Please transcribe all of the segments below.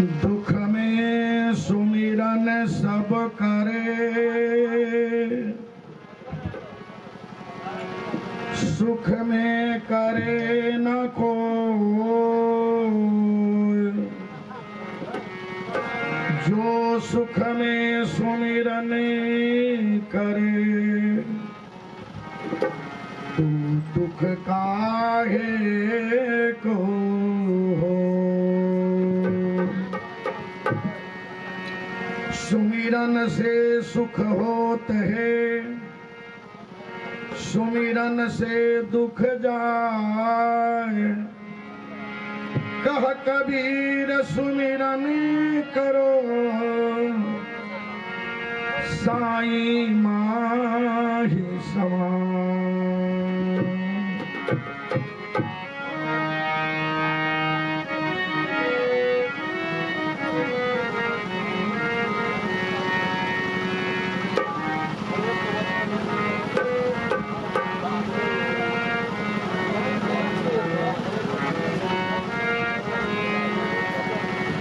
दुख में सुमिरन सब करे, सुख में करे न कोई। जो सुख में सुमिरन करे, तू दुख काहे को हो। सुमिरन से सुख होत है, सुमिरन से दुख जाए। कह कबीर सुमिरन करो, साईं माही समान।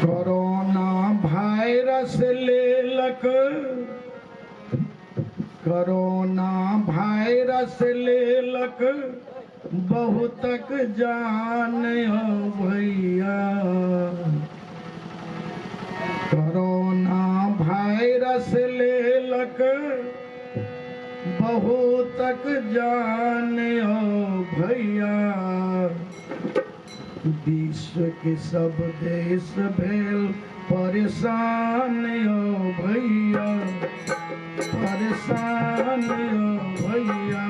कोरोना वायरस लेलक, कोरोना वायरस लेलक बहुतक जान हो भैया। कोरोना वायरस लेलक बहुतक जान हो भैया। विश्व के सब देश भेल परेशान हो भैया, परेशान हो भैया।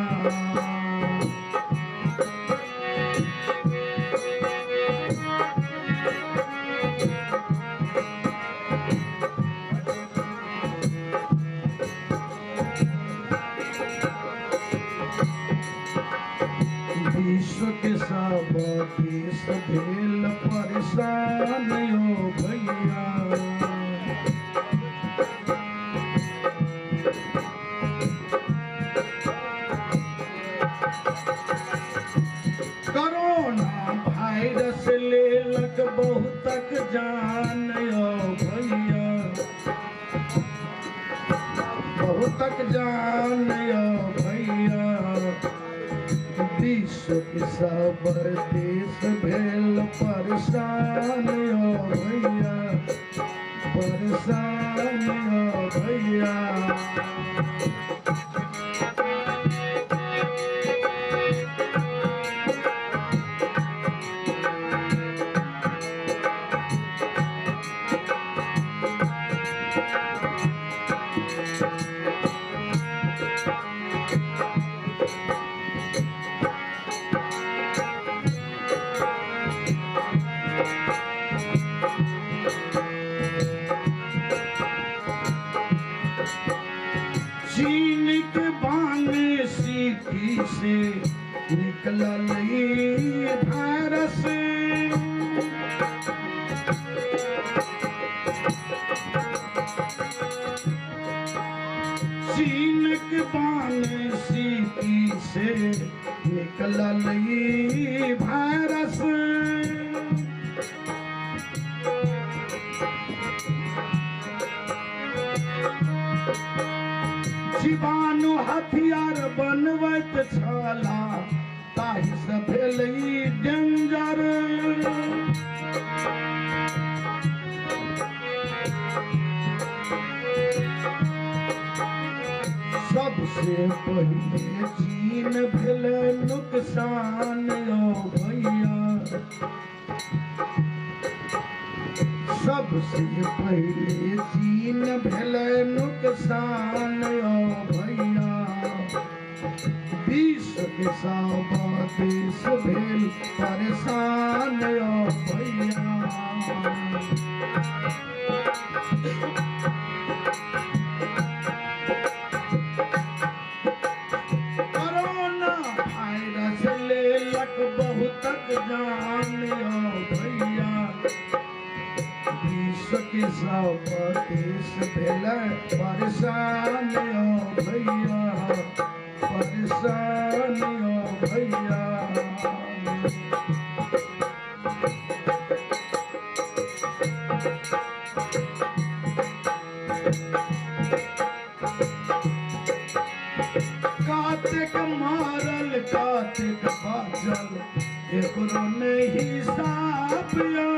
विश्व के सब देश भेल परेशान हो भैया। कोरोना वायरस लेलक बहुतक जान हो भैया, बहुतक जान हो भैया। विश्व के सब देश भेल परेशान हो भैया, परेशान हो भैया। चीन के बाने सीटी से निकलल ई वायरस। चीन के बाने सीटी से निकलल ई वायरस। जीवाणु हथियार बनवत छला, ताहि से भेल ई डेंजर। सबसे पहले चीन भेल नुकसान हो भैया। सबसे पहले चीन भेल नुकसान हो भैया। विश्व के सब देश भेल परेशान हो भैया। कोरोना वायरस लेलक बहुतक जान हो भैया। विश्व के सब देश भेल परेशान हो भैया, परेशान हो भैया। कातिक मारल कातिक बाजल एकरो नहीं सापिया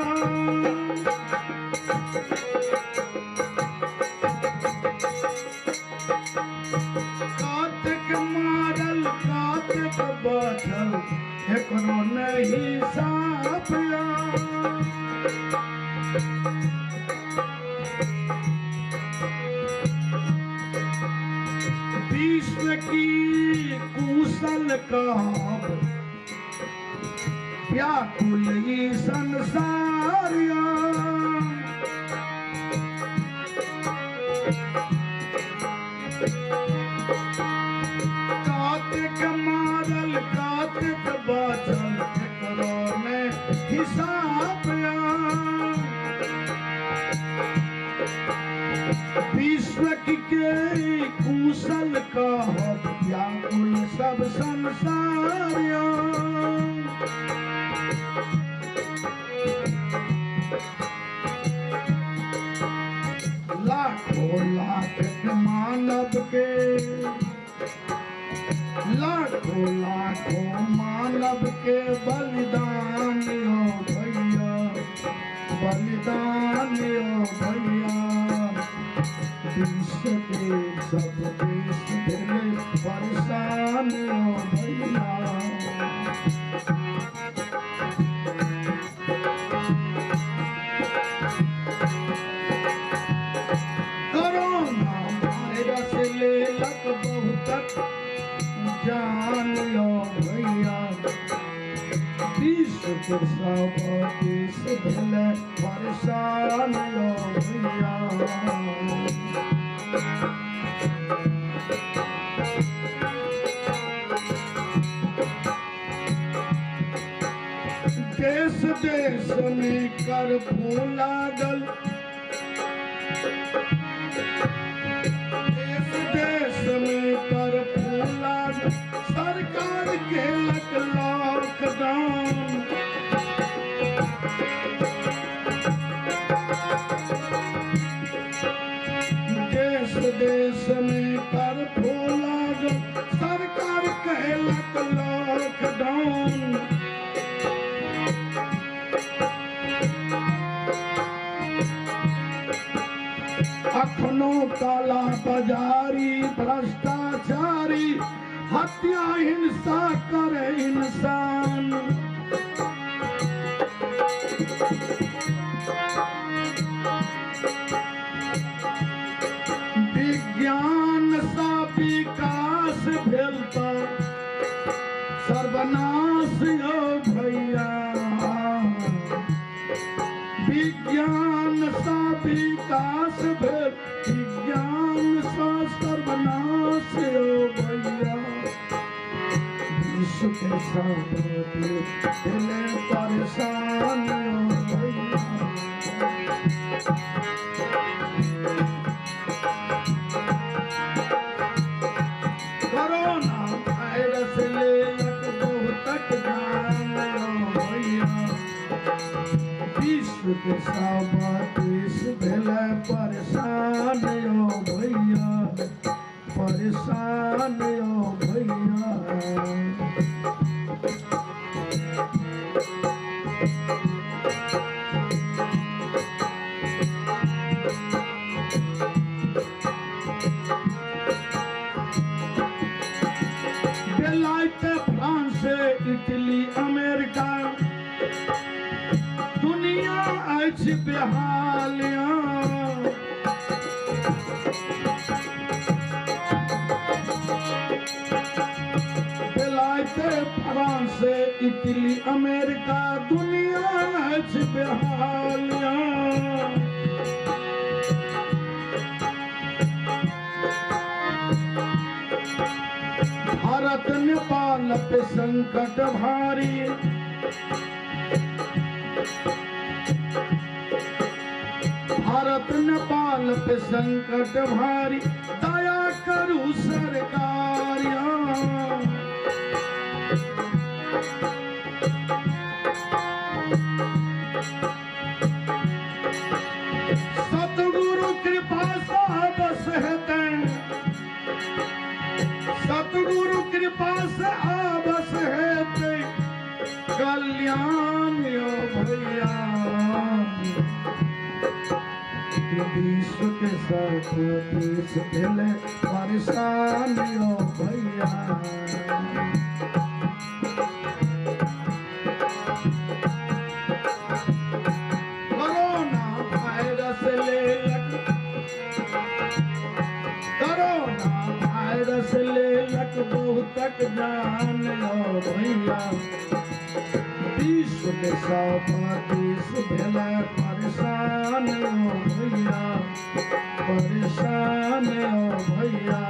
कातिक मारल कातिक बाजल एकरो नहीं सापिया विश्व की कुशल काम व्याकुल ही संसारिया कातिक मारल कातिक बाजल एकरो ने हिसाबिया विश्व की के कुशल का व्याकुल सब संसारिया लाखों लाख मानव के लाखों लाखों मानव के बलिदान हो भैया बलिदान हो भैया विश्व के सब देश दिले परेशान हो भैया कोरोना वायरस ले लग बहुत जान लो भैया विश्व के सब देश दिले परेशान हो भैया देश देश में कर्फ्यू लागल देश देश में कर्फ्यू लागल सरकार के लॉकडाउन देश देश में कर्फ्यू लागल सरकार के लॉकडाउन अखनो काला बाजारी भ्रष्टाचारी हत्या हिंसा करे इंसान विज्ञान सा विकास भेल पर सर्वनाश हो भैया विज्ञान सा विकास भेल विज्ञान सा सर्वनाश हो भैया विश्व के सब दिले परेशान हो भैया कोरोना वायरस ले लग बहुत जान हो भैया विश्व के सब देश भेले परेशान हो भैया परेशान हो भैया बेलायत फ्रांस इटली अमेरिका दुनिया अछि बेहालिया बेलायत फ्रांस इटली अमेरिका दुनिया अछि बेहालिया भारत नेपाल पे संकट भारी भारत नेपाल पे संकट भारी दया करू सरकारिया सतगुरु कृपा सा बस है तैं, सतगुरु कृपा से आबस है तैं कल्याण यो भैया। विश्व के सब देश भेले परेशान यो भैया। कोरोना वायरस लेलक, कोरोना वायरस लेलक बहुतक जान यो भैया। विश्व के सब देश भेले परेशान यो भैया, परेशान यो भैया।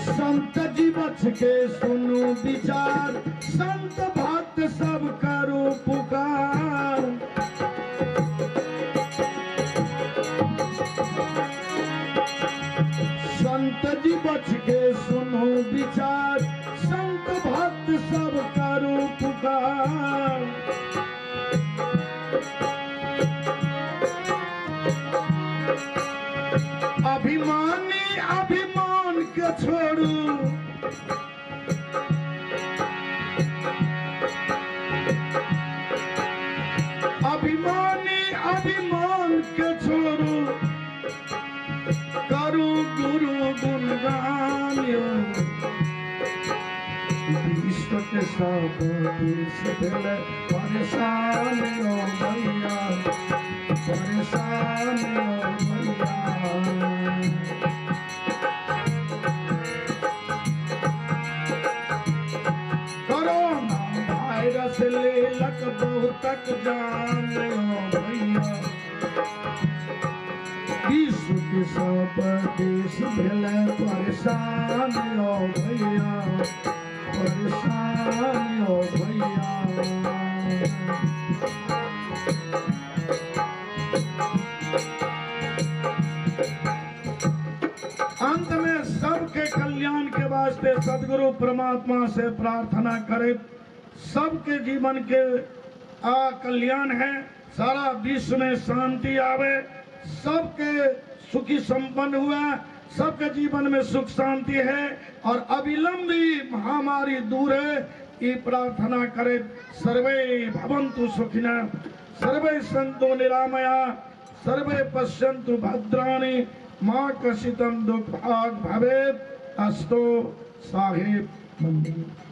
संत जी बच के सुनु विचार, संत भक्त सब करो पुकार। संत जी बच के सुनो विचार, संत भक्त सब करो पुकार। अभिमानी अभिमान के छोड़ू, अभिमानी अभिमान के छोड़ू, करू गुरु गुणगान यो। विश्व के सब देश भेले परेशान यो भैया, परेशान यो भैया। कोरोना वायरस लेलक बहुतक जान यो भैया। विश्व के सब देश भेले परेशान यो भैया, परेशान यो भैया। अंत में सबके कल्याण के वास्ते सदगुरु परमात्मा से प्रार्थना करे, सबके जीवन के कल्याण है, सारा विश्व में शांति आवे, सबके सुखी संपन्न हुआ, सबके जीवन में सुख शांति है और अविलंबी महामारी दूर है, ये प्रार्थना करे। सर्वे भवन्तु सुखिनः, सर्वे सन्तु निरामया, सर्वे पश्यन्तु भद्राणि, मा कश्चित् दुःखभाग् भवेत्। अस्तु। साहेब मंदिर।